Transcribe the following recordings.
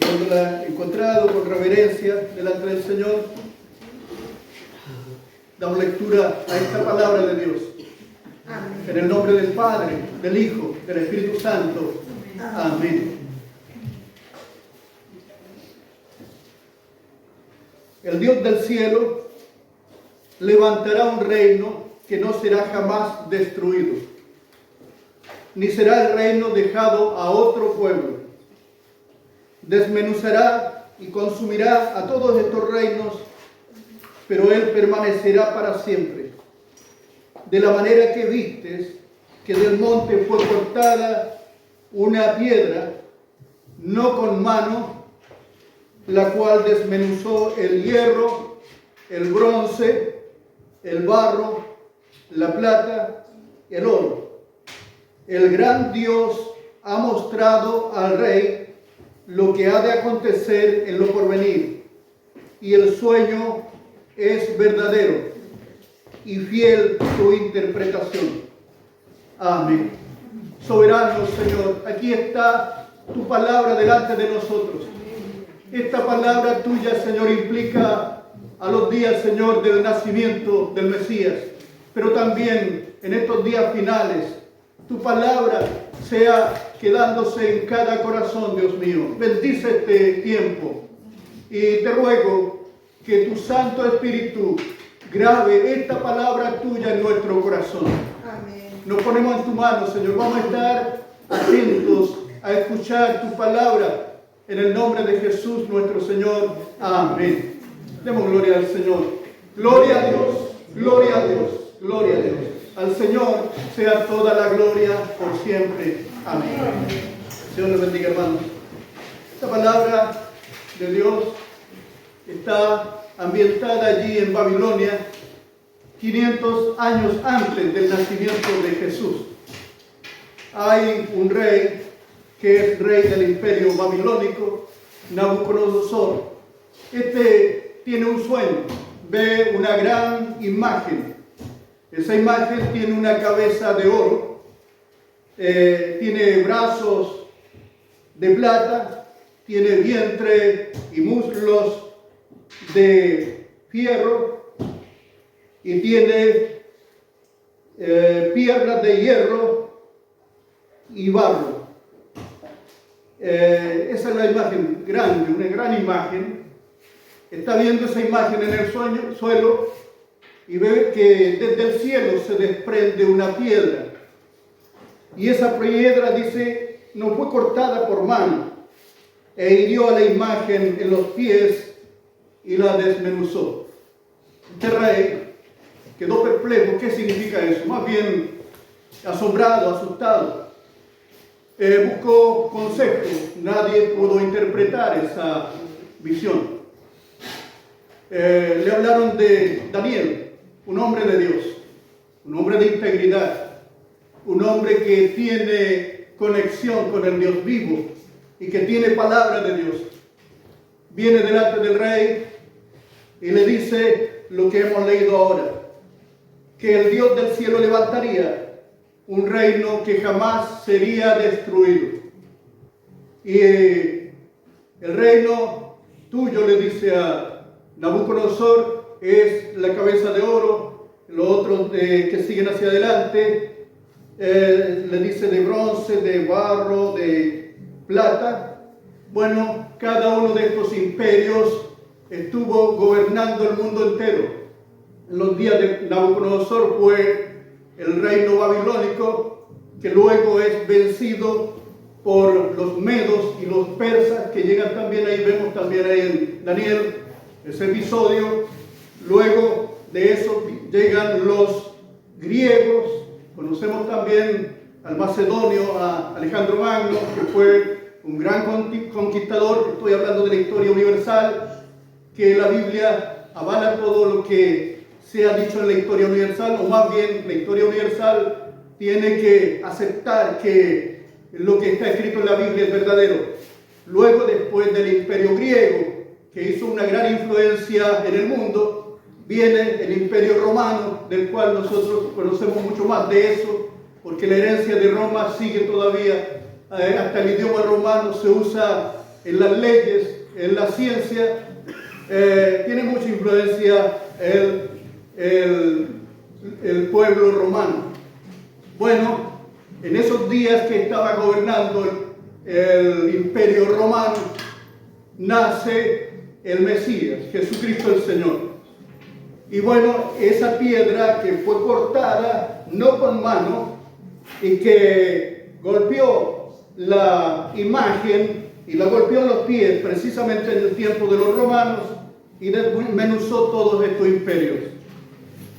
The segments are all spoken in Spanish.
Habiéndola encontrado con reverencia delante del Señor, damos lectura a esta palabra de Dios. Amén. En el nombre del Padre, del Hijo, del Espíritu Santo. Amén. El Dios del cielo levantará un reino que no será jamás destruido, ni será el reino dejado a otro pueblo. Desmenuzará y consumirá a todos estos reinos, pero Él permanecerá para siempre. De la manera que vistes que del monte fue cortada una piedra, no con mano, la cual desmenuzó el hierro, el bronce, el barro, la plata, el oro. El gran Dios ha mostrado al rey lo que ha de acontecer en lo porvenir, y el sueño es verdadero y fiel su interpretación. Amén. Soberano Señor, aquí está tu palabra delante de nosotros. Esta palabra tuya, Señor, implica a los días, Señor, del nacimiento del Mesías, pero también en estos días finales, tu palabra sea quedándose en cada corazón, Dios mío. Bendice este tiempo y te ruego que tu Santo Espíritu grabe esta palabra tuya en nuestro corazón. Amén. Nos ponemos en tu mano, Señor. Vamos a estar atentos a escuchar tu palabra en el nombre de Jesús nuestro Señor. Amén. Demos gloria al Señor. Gloria a Dios, gloria a Dios, gloria a Dios. Al Señor sea toda la gloria por siempre. Amén. Señor les bendiga, hermanos. Esta palabra de Dios está ambientada allí en Babilonia, 500 años antes del nacimiento de Jesús. Hay un rey que es rey del imperio babilónico, Nabucodonosor. Este tiene un sueño, ve una gran imagen. Esa imagen tiene una cabeza de oro, tiene brazos de plata, tiene vientre y muslos de fierro y tiene piernas de hierro y barro. Esa es la imagen grande, una gran imagen. Está viendo esa imagen en el suelo y ve que desde el cielo se desprende una piedra. Y esa piedra, dice, no fue cortada por mano, e hirió a la imagen en los pies y la desmenuzó. Este rey quedó perplejo. ¿Qué significa eso? Más bien asombrado, asustado. Buscó consejo. Nadie pudo interpretar esa visión. Le hablaron de Daniel, un hombre de Dios, un hombre de integridad, un hombre que tiene conexión con el Dios vivo y que tiene palabra de Dios. Viene delante del rey y le dice lo que hemos leído ahora, que el Dios del cielo levantaría un reino que jamás sería destruido. Y el reino tuyo, le dice a Nabucodonosor, es la cabeza de oro. Los otros que siguen hacia adelante le dice de bronce, de barro, de plata. Bueno, cada uno de estos imperios estuvo gobernando el mundo entero. En los días de Nabucodonosor fue el reino babilónico, que luego es vencido por los medos y los persas, que llegan también ahí, vemos también ahí en Daniel ese episodio. Luego de eso llegan los griegos. Conocemos también al macedonio, a Alejandro Magno, que fue un gran conquistador. Estoy hablando de la historia universal, que la Biblia avala todo lo que se ha dicho en la historia universal, o más bien la historia universal tiene que aceptar que lo que está escrito en la Biblia es verdadero. Luego, después del imperio griego, que hizo una gran influencia en el mundo, viene el imperio romano, del cual nosotros conocemos mucho más de eso, porque la herencia de Roma sigue todavía, hasta el idioma romano se usa en las leyes, en la ciencia, tiene mucha influencia el pueblo romano. Bueno, en esos días que estaba gobernando el imperio romano, nace el Mesías, Jesucristo el Señor. Y bueno, esa piedra que fue cortada, no con mano, y que golpeó la imagen y la golpeó en los pies, precisamente en el tiempo de los romanos, y desmenuzó todos estos imperios.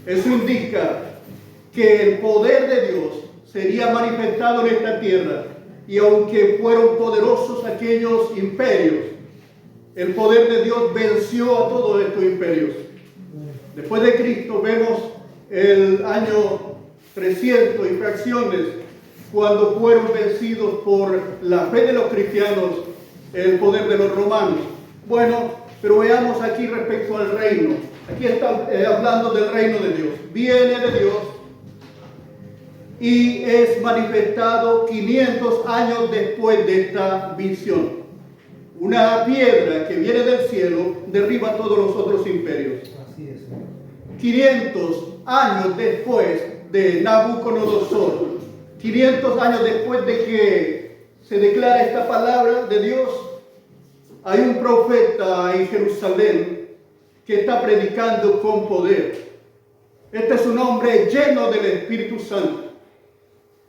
Eso indica que el poder de Dios sería manifestado en esta tierra, y aunque fueron poderosos aquellos imperios, el poder de Dios venció a todos estos imperios. Después de Cristo vemos el año 300 y fracciones, cuando fueron vencidos por la fe de los cristianos el poder de los romanos. Bueno, pero veamos aquí respecto al reino. Aquí está hablando del reino de Dios. Viene de Dios y es manifestado 500 años después de esta visión. Una piedra que viene del cielo derriba todos los otros imperios. Así es. 500 años después de Nabucodonosor, 500 años después de que se declara esta palabra de Dios, hay un profeta en Jerusalén que está predicando con poder. Este es un hombre lleno del Espíritu Santo.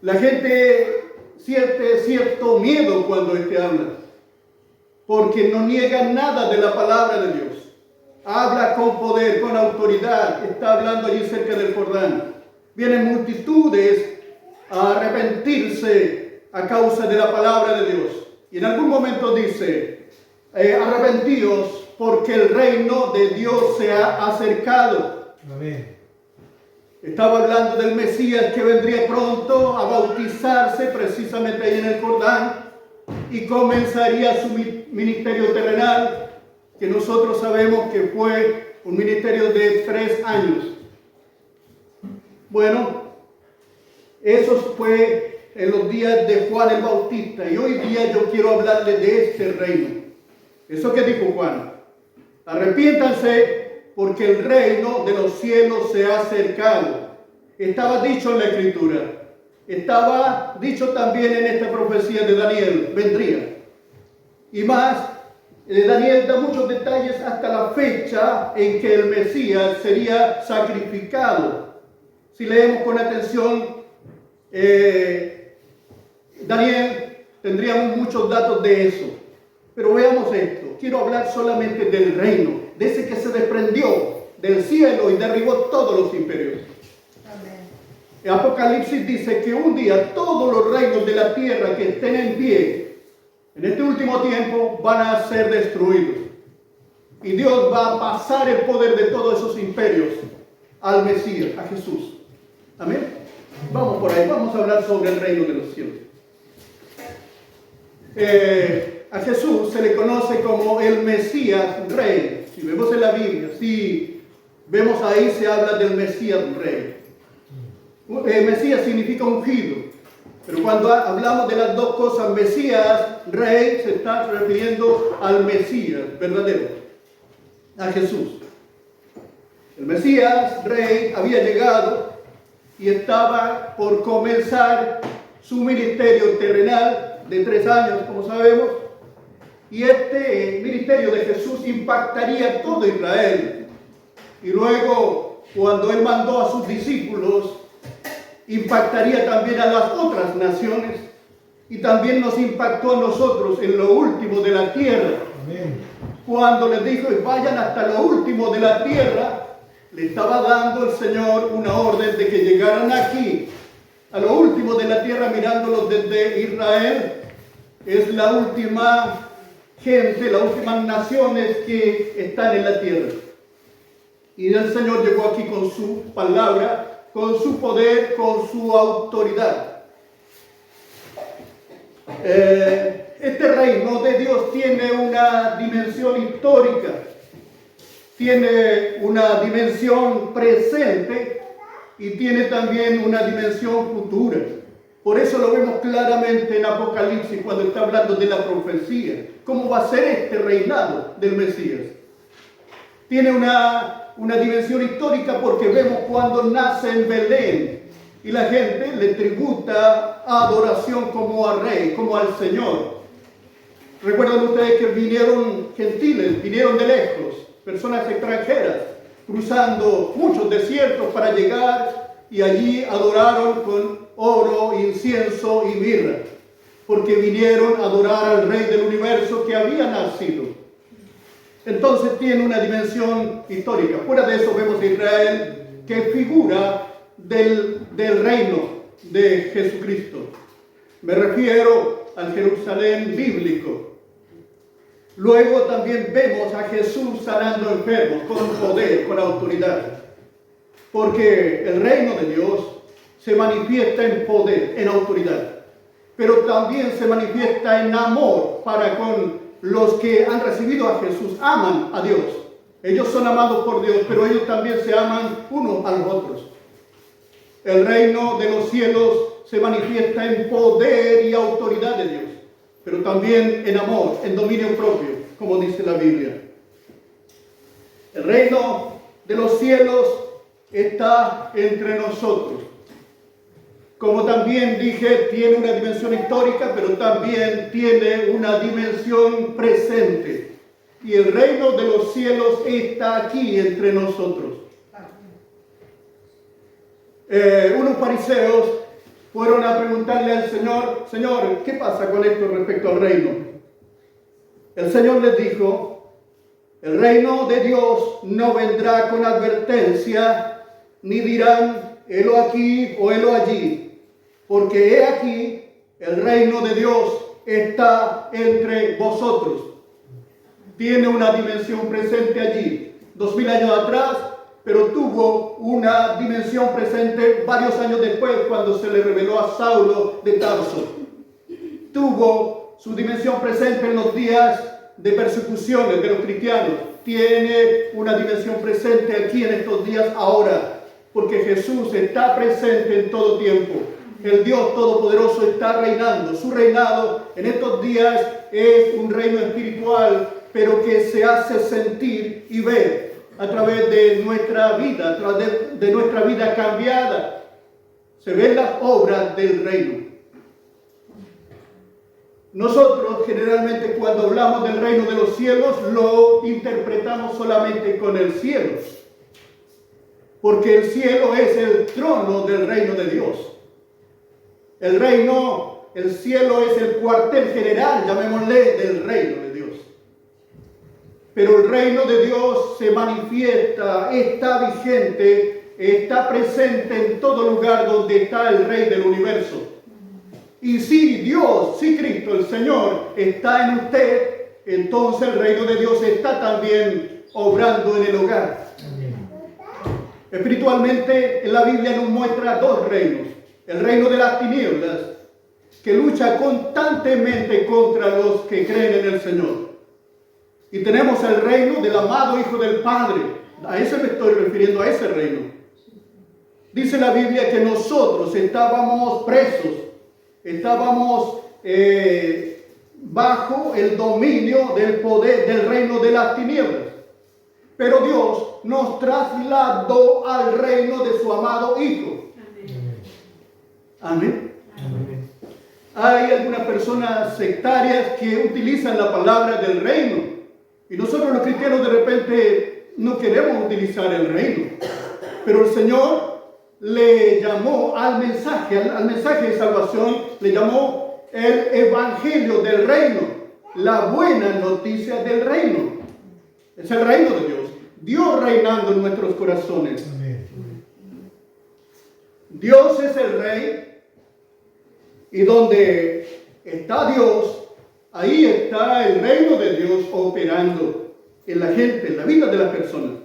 La gente siente cierto miedo cuando habla, porque no niega nada de la palabra de Dios. Habla con poder, con autoridad. Está hablando allí cerca del Jordán. Vienen multitudes a arrepentirse a causa de la palabra de Dios. Y en algún momento dice, arrepentíos porque el reino de Dios se ha acercado. Amén. Estaba hablando del Mesías que vendría pronto a bautizarse precisamente ahí en el Jordán y comenzaría su ministerio terrenal, que nosotros sabemos que fue un ministerio de 3 años. Bueno, eso fue en los días de Juan el Bautista, y hoy día yo quiero hablarles de este reino. Eso que dijo Juan: arrepiéntanse porque el reino de los cielos se ha acercado. Estaba dicho en la Escritura, estaba dicho también en esta profecía de Daniel, vendría. Y más, Daniel da muchos detalles hasta la fecha en que el Mesías sería sacrificado. Si leemos con atención Daniel, tendríamos muchos datos de eso. Pero veamos esto. Quiero hablar solamente del reino, de ese que se desprendió del cielo y derribó todos los imperios. Amén. El Apocalipsis dice que un día todos los reinos de la tierra que estén en pie en este último tiempo van a ser destruidos. Y Dios va a pasar el poder de todos esos imperios al Mesías, a Jesús. Amén. Vamos por ahí, vamos a hablar sobre el reino de los cielos. A Jesús se le conoce como el Mesías Rey. Si vemos en la Biblia, si vemos ahí, se habla del Mesías Rey. Mesías significa ungido. Pero cuando hablamos de las dos cosas, Mesías Rey, se está refiriendo al Mesías verdadero, a Jesús. El Mesías Rey había llegado y estaba por comenzar su ministerio terrenal de 3 años, como sabemos. Y este ministerio de Jesús impactaría todo Israel. Y luego, cuando Él mandó a sus discípulos, impactaría también a las otras naciones. Y también nos impactó a nosotros en lo último de la tierra. Amén. Cuando les dijo, vayan hasta lo último de la tierra, le estaba dando el Señor una orden de que llegaran aquí, a lo último de la tierra, mirándolos desde Israel. Es la última gente, las últimas naciones que están en la tierra. Y el Señor llegó aquí con su palabra, con su poder, con su autoridad. Este reino de Dios tiene una dimensión histórica, tiene una dimensión presente y tiene también una dimensión futura. Por eso lo vemos claramente en Apocalipsis cuando está hablando de la profecía. ¿Cómo va a ser este reinado del Mesías? Tiene una dimensión histórica porque vemos cuando nace en Belén y la gente le tributa adoración como al rey, como al Señor. Recuerdan ustedes que vinieron gentiles, vinieron de lejos, personas extranjeras, cruzando muchos desiertos para llegar y allí adoraron con oro, incienso y mirra, porque vinieron a adorar al Rey del universo que había nacido. Entonces tiene una dimensión histórica. Fuera de eso vemos a Israel que figura del reino de Jesucristo. Me refiero al Jerusalén bíblico. Luego también vemos a Jesús sanando enfermos con poder, con autoridad. Porque el reino de Dios se manifiesta en poder, en autoridad. Pero también se manifiesta en amor para con los que han recibido a Jesús, aman a Dios. Ellos son amados por Dios, pero ellos también se aman unos a los otros. El reino de los cielos se manifiesta en poder y autoridad de Dios, pero también en amor, en dominio propio, como dice la Biblia. El reino de los cielos está entre nosotros. Como también dije, tiene una dimensión histórica, pero también tiene una dimensión presente. Y el reino de los cielos está aquí entre nosotros. Unos fariseos fueron a preguntarle al Señor, Señor, ¿qué pasa con esto respecto al reino? El Señor les dijo, el reino de Dios no vendrá con advertencia, ni dirán, helo aquí o helo allí. Porque he aquí, el reino de Dios está entre vosotros. Tiene una dimensión presente allí, 2000 años atrás, pero tuvo una dimensión presente varios años después cuando se le reveló a Saulo de Tarso. Tuvo su dimensión presente en los días de persecuciones de los cristianos. Tiene una dimensión presente aquí en estos días ahora, porque Jesús está presente en todo tiempo. El Dios Todopoderoso está reinando. Su reinado en estos días es un reino espiritual, pero que se hace sentir y ver a través de nuestra vida, a través de nuestra vida cambiada. Se ven las obras del reino. Nosotros generalmente cuando hablamos del reino de los cielos lo interpretamos solamente con el cielo, porque el cielo es el trono del reino de Dios. El reino, el cielo es el cuartel general, llamémosle, del reino de Dios. Pero el reino de Dios se manifiesta, está vigente, está presente en todo lugar donde está el Rey del universo. Y si Dios, si Cristo, el Señor, está en usted, entonces el reino de Dios está también obrando en el hogar. Espiritualmente, en la Biblia nos muestra dos reinos. El reino de las tinieblas, que lucha constantemente contra los que creen en el Señor. Y tenemos el reino del amado Hijo del Padre. A ese me estoy refiriendo, a ese reino. Dice la Biblia que nosotros estábamos presos, estábamos bajo el dominio del poder del reino de las tinieblas. Pero Dios nos trasladó al reino de su amado Hijo. Amén. Amén. Hay algunas personas sectarias que utilizan la palabra del reino. Y nosotros los cristianos de repente no queremos utilizar el reino. Pero el Señor le llamó al mensaje de salvación, le llamó el evangelio del reino, la buena noticia del reino. Es el reino de Dios. Dios reinando en nuestros corazones. Amén. Dios es el Rey. Y donde está Dios, ahí está el reino de Dios operando en la gente, en la vida de las personas.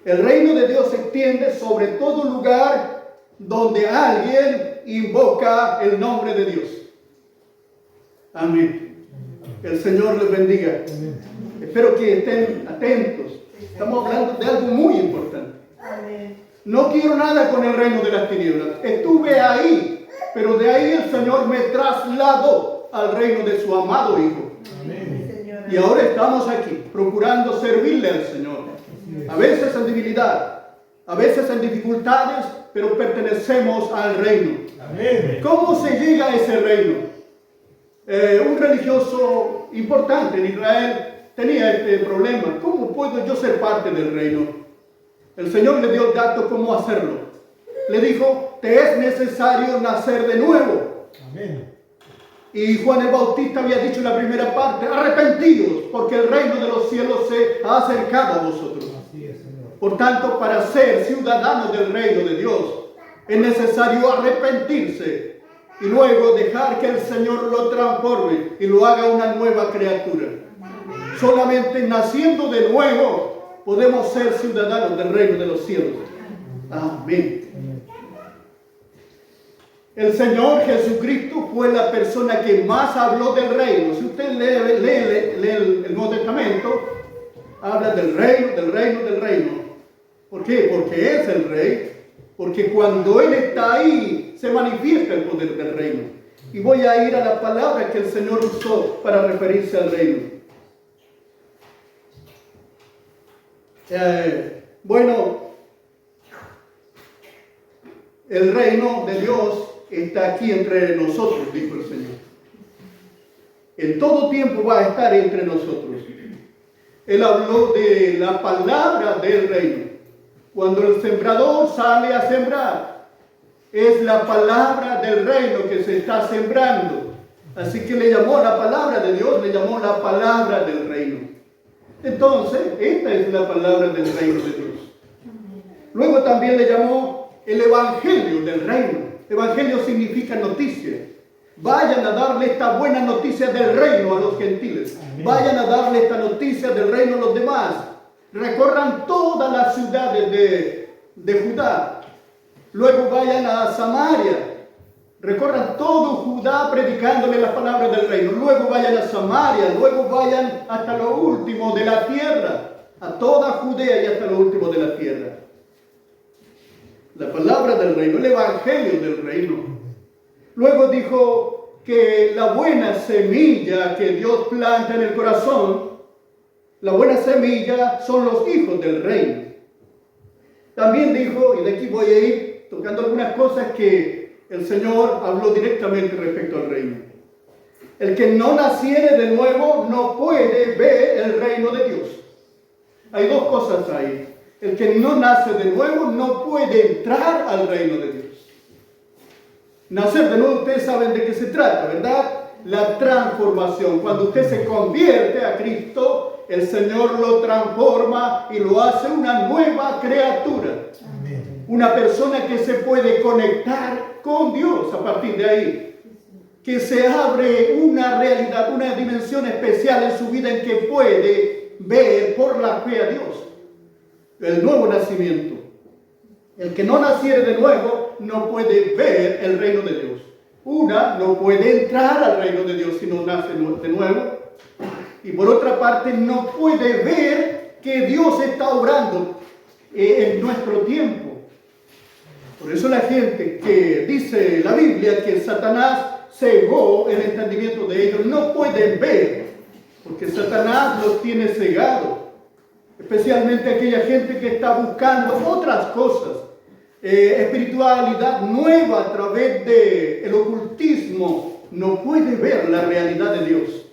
El reino de Dios se extiende sobre todo lugar donde alguien invoca el nombre de Dios. Amén. El Señor les bendiga. Amén. Espero que estén atentos. Estamos hablando de algo muy importante. Amén. No quiero nada con el reino de las tinieblas. Estuve ahí Pero de ahí el Señor me trasladó al reino de su amado Hijo. Amén. Y ahora estamos aquí, procurando servirle al Señor. A veces en debilidad, a veces en dificultades, pero pertenecemos al reino. Amén. ¿Cómo se llega a ese reino? Un religioso importante en Israel tenía este problema. ¿Cómo puedo yo ser parte del reino? El Señor le dio el dato cómo hacerlo. Le dijo, te es necesario nacer de nuevo. Amén. Y Juan el Bautista había dicho en la primera parte, arrepentidos, porque el reino de los cielos se ha acercado a vosotros. Así es, Señor. Por tanto, para ser ciudadanos del reino de Dios, es necesario arrepentirse y luego dejar que el Señor lo transforme y lo haga una nueva criatura. Solamente naciendo de nuevo podemos ser ciudadanos del reino de los cielos. Amén. El Señor Jesucristo fue la persona que más habló del reino. Si usted lee el Nuevo Testamento, habla del reino, del reino, del reino. ¿Por qué? Porque es el rey. Porque cuando Él está ahí, se manifiesta el poder del reino. Y voy a ir a la palabra que el Señor usó para referirse al reino. Bueno, el reino de Dios está aquí entre nosotros, dijo el Señor. En todo tiempo va a estar entre nosotros. Él habló de la palabra del reino. Cuando el sembrador sale a sembrar, es la palabra del reino que se está sembrando. Así que le llamó la palabra de Dios, le llamó la palabra del reino. Entonces, esta es la palabra del reino de Dios. Luego también le llamó el evangelio del reino. Evangelio significa noticia. Vayan a darle esta buena noticia del reino a los gentiles. Vayan a darle esta noticia del reino a los demás. Recorran todas las ciudades de Judá. Luego vayan a Samaria. Recorran todo Judá predicándole las palabras del reino. Luego vayan a Samaria. Luego vayan hasta lo último de la tierra. A toda Judea y hasta lo último de la tierra. La palabra del reino, el evangelio del reino. Luego dijo que la buena semilla que Dios planta en el corazón, la buena semilla son los hijos del reino. También dijo, y de aquí voy a ir tocando algunas cosas que el Señor habló directamente respecto al reino. El que no naciere de nuevo no puede ver el reino de Dios. Hay dos cosas ahí. El que no nace de nuevo no puede entrar al reino de Dios. Nacer de nuevo, ustedes saben de qué se trata, ¿verdad? La transformación. Cuando usted se convierte a Cristo, el Señor lo transforma y lo hace una nueva criatura. Amén. Una persona que se puede conectar con Dios a partir de ahí. Que se abre una realidad, una dimensión especial en su vida en que puede ver por la fe a Dios. El nuevo nacimiento. El que no naciere de nuevo no puede ver el reino de Dios. Una no puede entrar al reino de Dios si no nace de nuevo. Y por otra parte no puede ver que Dios está obrando en nuestro tiempo. Por eso la gente que dice la Biblia que Satanás cegó el entendimiento de ellos no pueden ver. Porque Satanás los tiene cegados. Especialmente aquella gente que está buscando otras cosas, espiritualidad nueva a través del ocultismo, no puede ver la realidad de Dios.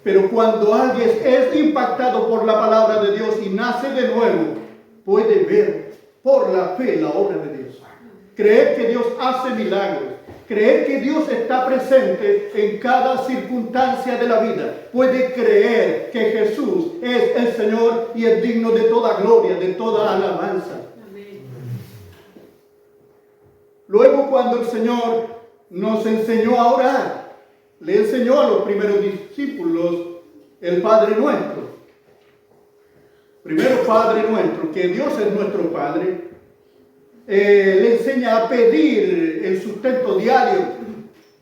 Pero cuando alguien es impactado por la palabra de Dios y nace de nuevo, puede ver por la fe la obra de Dios. Creer que Dios hace milagros. Creer que Dios está presente en cada circunstancia de la vida. Puede creer que Jesús es el Señor y es digno de toda gloria, de toda alabanza. Amén. Luego, cuando el Señor nos enseñó a orar, le enseñó a los primeros discípulos el Padre Nuestro. Primero, Padre Nuestro, que Dios es nuestro Padre. Le enseña a pedir el sustento diario,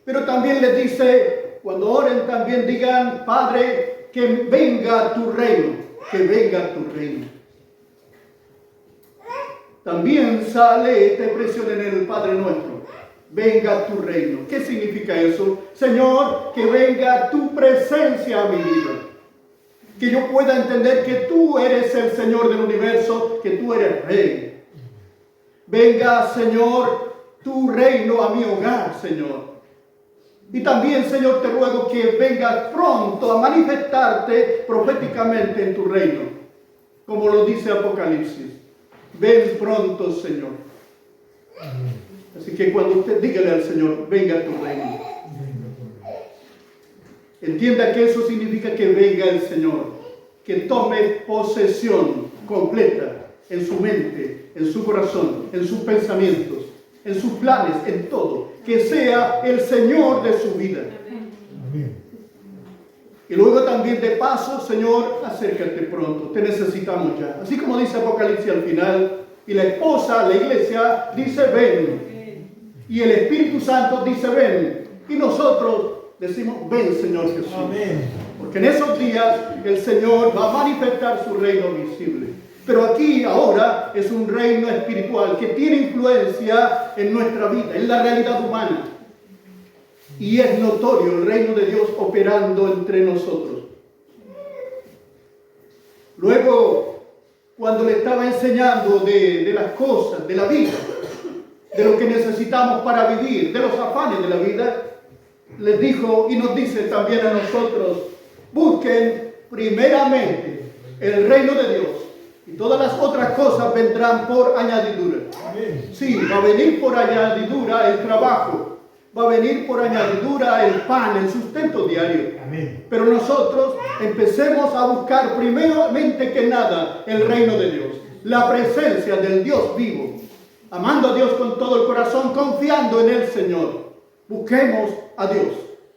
pero también les dice, cuando oren también digan, Padre, que venga tu reino, que venga tu reino. También sale esta expresión en el Padre Nuestro, venga tu reino. ¿Qué significa eso? Señor, que venga tu presencia a mi vida. Que yo pueda entender que tú eres el Señor del universo, que tú eres Rey. Venga, Señor, tu reino a mi hogar, Señor. Y también, Señor, te ruego que vengas pronto a manifestarte proféticamente en tu reino, como lo dice Apocalipsis. Ven pronto, Señor. Así que cuando usted dígale al Señor, venga tu reino, entienda que eso significa que venga el Señor, que tome posesión completa en su mente, en su corazón, en sus pensamientos, en sus planes, en todo. Que sea el Señor de su vida. Amén. Y luego también de paso, Señor, acércate pronto, te necesitamos ya. Así como dice Apocalipsis al final, y la esposa, la iglesia, dice ven. Y el Espíritu Santo dice ven. Y nosotros decimos ven, Señor Jesús. Amén. Porque en esos días el Señor va a manifestar su reino visible. Pero aquí, ahora, es un reino espiritual que tiene influencia en nuestra vida, en la realidad humana. Y es notorio el reino de Dios operando entre nosotros. Luego, cuando le estaba enseñando de las cosas, de la vida, de lo que necesitamos para vivir, de los afanes de la vida, les dijo y nos dice también a nosotros, busquen primeramente el reino de Dios. Y todas las otras cosas vendrán por añadidura. Amén. Sí, va a venir por añadidura el trabajo. Va a venir por añadidura el pan, el sustento diario. Amén. Pero nosotros empecemos a buscar primeramente que nada el reino de Dios. La presencia del Dios vivo. Amando a Dios con todo el corazón, confiando en el Señor. Busquemos a Dios.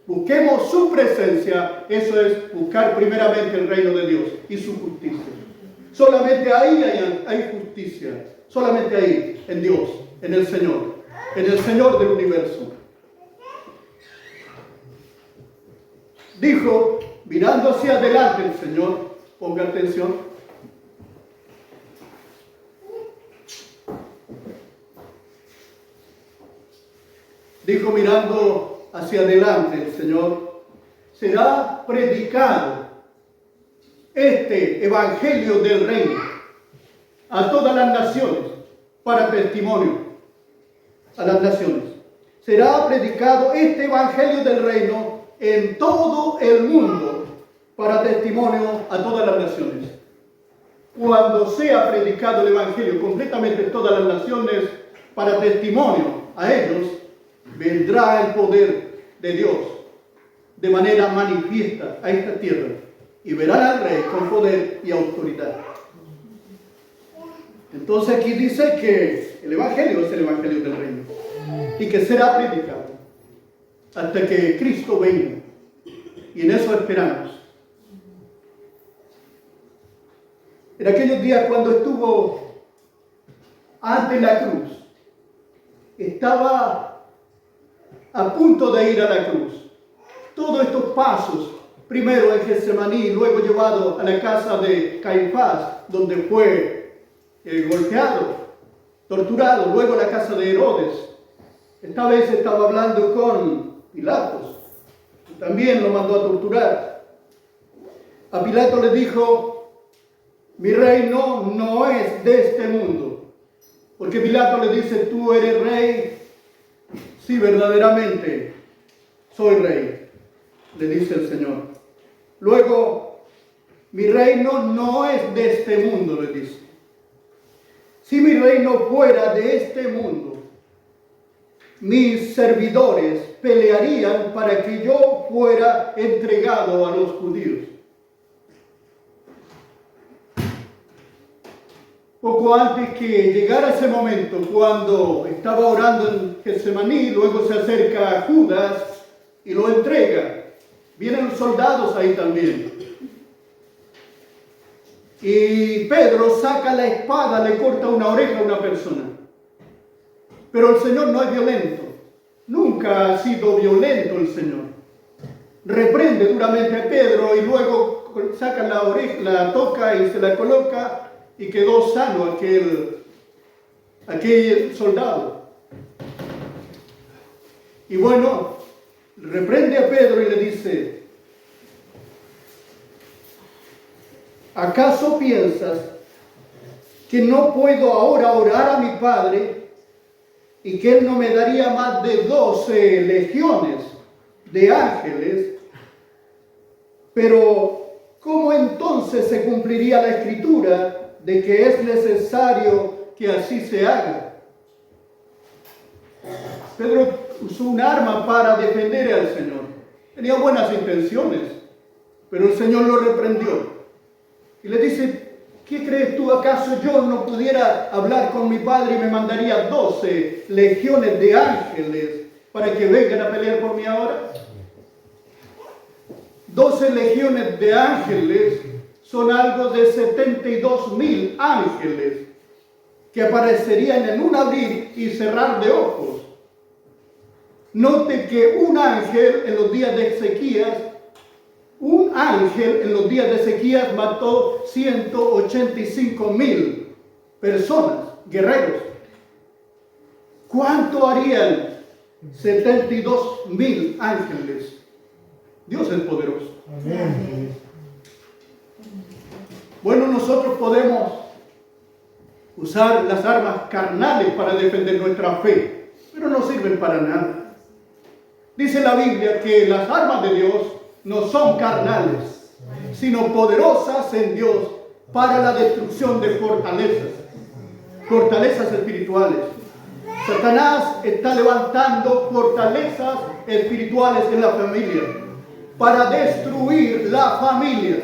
Busquemos su presencia. Eso es buscar primeramente el reino de Dios y su justicia. Solamente ahí hay justicia, solamente ahí, en Dios, en el Señor del universo. Dijo, mirando hacia adelante el Señor, ponga atención. Dijo, mirando hacia adelante el Señor, será predicado este evangelio del reino a todas las naciones para testimonio a las naciones. Será predicado este evangelio del reino en todo el mundo para testimonio a todas las naciones. Cuando sea predicado el evangelio completamente en todas las naciones para testimonio a ellos, vendrá el poder de Dios de manera manifiesta a esta tierra. Y verán al Rey con poder y autoridad. Entonces aquí dice que el Evangelio es el Evangelio del Reino. Y que será predicado hasta que Cristo venga. Y en eso esperamos. En aquellos días cuando estuvo ante la cruz, estaba a punto de ir a la cruz. Todos estos pasos, primero en Getsemaní, luego llevado a la casa de Caifás, donde fue golpeado, torturado, luego a la casa de Herodes. Esta vez estaba hablando con Pilatos, que también lo mandó a torturar. A Pilato le dijo, mi reino no es de este mundo. Porque Pilato le dice, tú eres rey. Sí, verdaderamente, soy rey, le dice el Señor. Luego, mi reino no es de este mundo, le dice. Si mi reino fuera de este mundo, mis servidores pelearían para que yo fuera entregado a los judíos. Poco antes que llegara ese momento, cuando estaba orando en Getsemaní, luego se acerca a Judas y lo entrega. Vienen los soldados ahí también. Y Pedro saca la espada, le corta una oreja a una persona. Pero el Señor no es violento. Nunca ha sido violento el Señor. Reprende duramente a Pedro y luego saca la oreja, la toca y se la coloca y quedó sano aquel soldado. Y bueno, reprende a Pedro y le dice, ¿acaso piensas que no puedo ahora orar a mi Padre y que Él no me daría más de 12 legiones de ángeles? Pero, ¿cómo entonces se cumpliría la Escritura de que es necesario que así se haga? Pedro usó un arma para defender al Señor. Tenía buenas intenciones, pero el Señor lo reprendió. Y le dice, ¿qué crees tú? ¿Acaso yo no pudiera hablar con mi Padre y me mandaría 12 legiones de ángeles para que vengan a pelear por mí ahora? 12 legiones de ángeles son algo de 72,000 ángeles que aparecerían en un abrir y cerrar de ojos. Note que un ángel en los días de Ezequías mató 185,000 personas, guerreros. ¿Cuánto harían 72,000 ángeles? Dios es poderoso. Amén. Bueno, nosotros podemos usar las armas carnales para defender nuestra fe, pero no sirven para nada. Dice la Biblia que las armas de Dios no son carnales, sino poderosas en Dios para la destrucción de fortalezas espirituales. Satanás está levantando fortalezas espirituales en la familia para destruir la familia.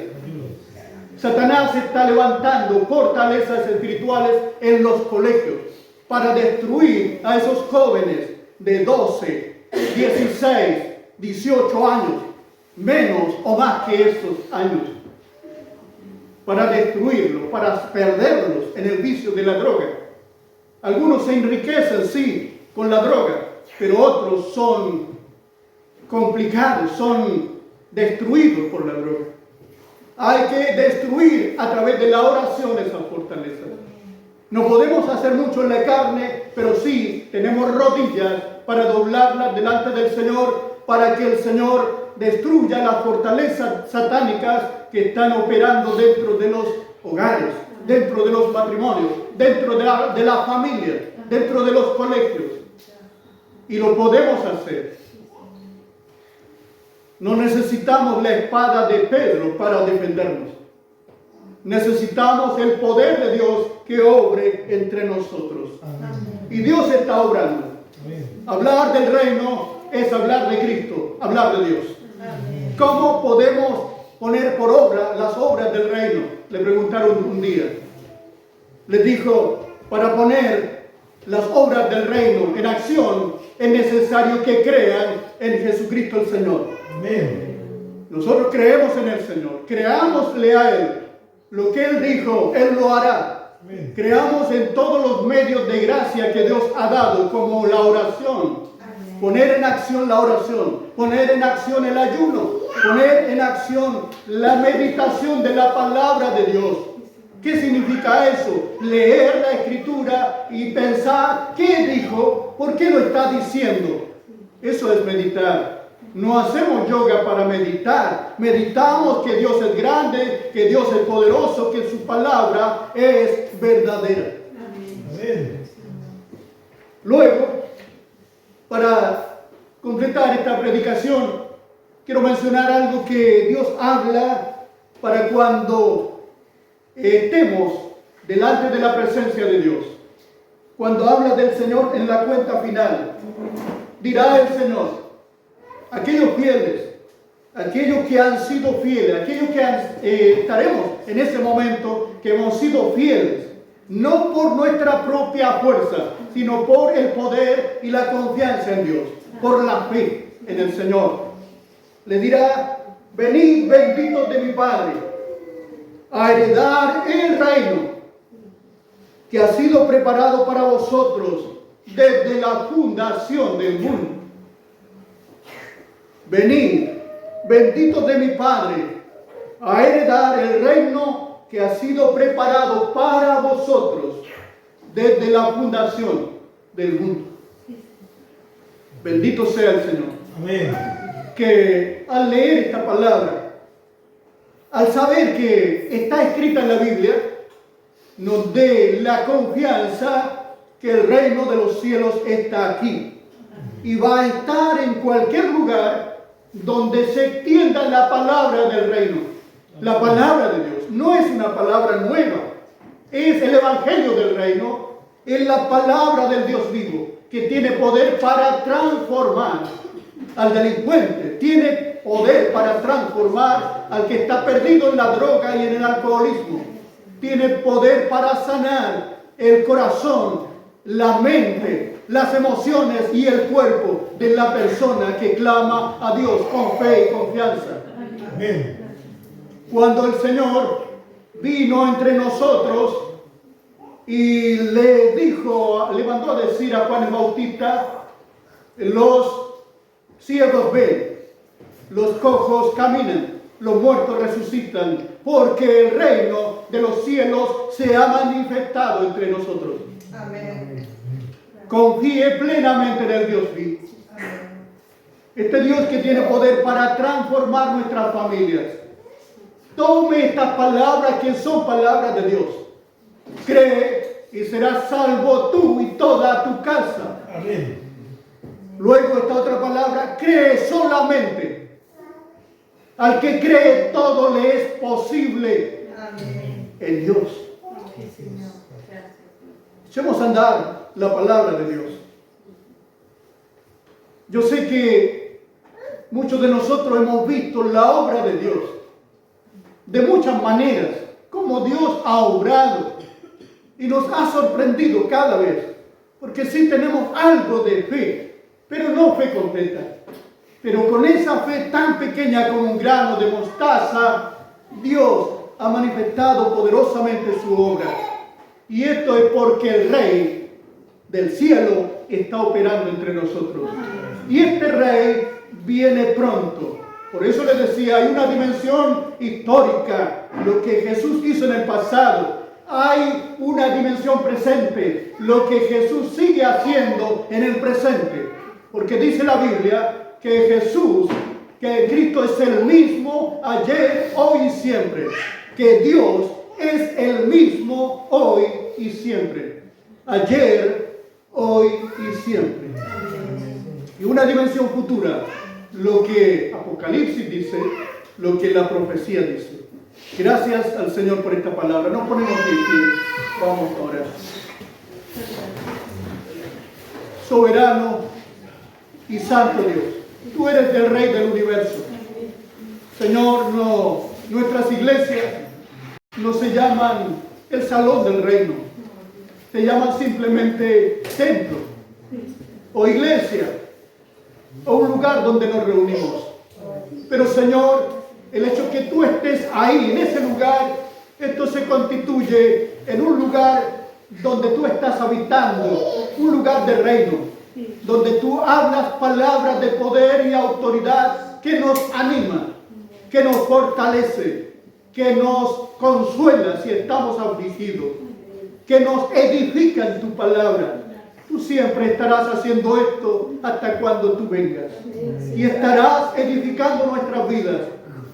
Satanás está levantando fortalezas espirituales en los colegios para destruir a esos jóvenes de 12, 16, 18 años, menos o más que esos años, para destruirlos, para perderlos en el vicio de la droga. Algunos se enriquecen, sí, con la droga, pero otros son complicados, son destruidos por la droga. Hay que destruir a través de la oración esas fortalezas. No podemos hacer mucho en la carne, pero sí tenemos rodillas para doblarlas delante del Señor, para que el Señor destruya las fortalezas satánicas que están operando dentro de los hogares, dentro de los matrimonios, dentro de la familia, dentro de los colegios. Y lo podemos hacer. No necesitamos la espada de Pedro para defendernos. Necesitamos el poder de Dios que obre entre nosotros. Amén. Y Dios está obrando. Amén. Hablar del reino es hablar de Cristo, hablar de Dios. Amén. ¿Cómo podemos poner por obra las obras del reino? Le preguntaron un día. Les dijo, para poner las obras del reino en acción es necesario que crean en Jesucristo el Señor. Amén. Nosotros creemos en el Señor, creámosle a Él. Lo que Él dijo, Él lo hará. Amén. Creamos en todos los medios de gracia que Dios ha dado, como la oración. Amén. Poner en acción la oración, poner en acción el ayuno, poner en acción la meditación de la palabra de Dios. ¿Qué significa eso? Leer la Escritura y pensar qué dijo, por qué lo está diciendo. Eso es meditar. No hacemos yoga para meditar. Meditamos que Dios es grande, que Dios es poderoso, que su palabra es verdadera. Amén. Luego, para completar esta predicación, quiero mencionar algo que Dios habla para cuando estemos delante de la presencia de Dios. Cuando habla del Señor en la cuenta final, dirá el Señor, aquellos fieles, aquellos que han sido fieles, aquellos que estaremos en ese momento, que hemos sido fieles, no por nuestra propia fuerza, sino por el poder y la confianza en Dios, por la fe en el Señor. Le dirá, venid benditos de mi Padre, a heredar el reino que ha sido preparado para vosotros desde la fundación del mundo. Venid, benditos de mi Padre, a heredar el reino que ha sido preparado para vosotros desde la fundación del mundo. Bendito sea el Señor. Amén. Que al leer esta palabra, al saber que está escrita en la Biblia, nos dé la confianza que el reino de los cielos está aquí y va a estar en cualquier lugar donde se extienda la palabra del reino. La palabra de Dios no es una palabra nueva, es el evangelio del reino, es la palabra del Dios vivo que tiene poder para transformar al delincuente, tiene poder para transformar al que está perdido en la droga y en el alcoholismo, tiene poder para sanar el corazón, la mente, las emociones y el cuerpo de la persona que clama a Dios con fe y confianza. Amén. Cuando el Señor vino entre nosotros y le mandó a decir a Juan el Bautista: los ciegos ven, los cojos caminan, los muertos resucitan, porque el reino de los cielos se ha manifestado entre nosotros. Amén. Confíe plenamente en el Dios vivo. Este Dios que tiene poder para transformar nuestras familias. Tome estas palabras que son palabras de Dios. Cree y serás salvo tú y toda tu casa. Amén. Luego esta otra palabra: cree solamente. Al que cree todo le es posible. Amén. En Dios. Sí, Señor. Gracias. Echemos a andar la palabra de Dios. Yo sé que muchos de nosotros hemos visto la obra de Dios de muchas maneras, como Dios ha obrado y nos ha sorprendido cada vez, porque sí tenemos algo de fe, pero no fe completa. Pero con esa fe tan pequeña como un grano de mostaza, Dios ha manifestado poderosamente su obra. Y esto es porque el Rey del cielo está operando entre nosotros. Y este Rey viene pronto. Por eso les decía, hay una dimensión histórica, lo que Jesús hizo en el pasado. Hay una dimensión presente, lo que Jesús sigue haciendo en el presente. Porque dice la Biblia que que Cristo es el mismo ayer, hoy y siempre. Que Dios es el mismo hoy y siempre. Ayer, hoy y siempre. Y una dimensión futura, lo que Apocalipsis dice, lo que la profecía dice. Gracias al Señor por esta palabra. Nos ponemos de pie. Vamos a orar. Soberano y santo Dios, tú eres el Rey del universo. Señor, nuestras iglesias no se llaman el salón del reino, se llaman simplemente templo o iglesia o un lugar donde nos reunimos. Pero Señor, el hecho que tú estés ahí, en ese lugar, esto se constituye en un lugar donde tú estás habitando, un lugar de reino, donde tú hablas palabras de poder y autoridad que nos anima, que nos fortalece, que nos consuela si estamos afligidos, que nos edifica en tu palabra. Tú siempre estarás haciendo esto hasta cuando tú vengas. Y estarás edificando nuestras vidas.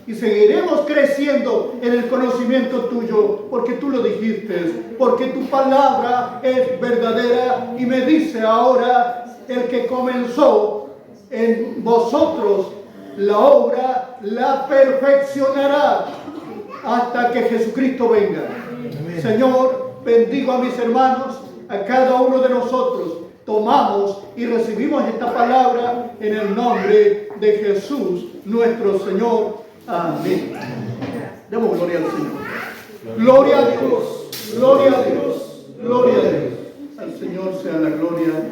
Y seguiremos creciendo en el conocimiento tuyo, porque tú lo dijiste, porque tu palabra es verdadera. Y me dice ahora, el que comenzó en vosotros la obra, la perfeccionará hasta que Jesucristo venga. Amén. Señor, bendigo a mis hermanos, a cada uno de nosotros. Tomamos y recibimos esta palabra en el nombre de Jesús, nuestro Señor. Amén. Demos gloria al Señor. Gloria a Dios, gloria a Dios, gloria a Dios. Al Señor sea la gloria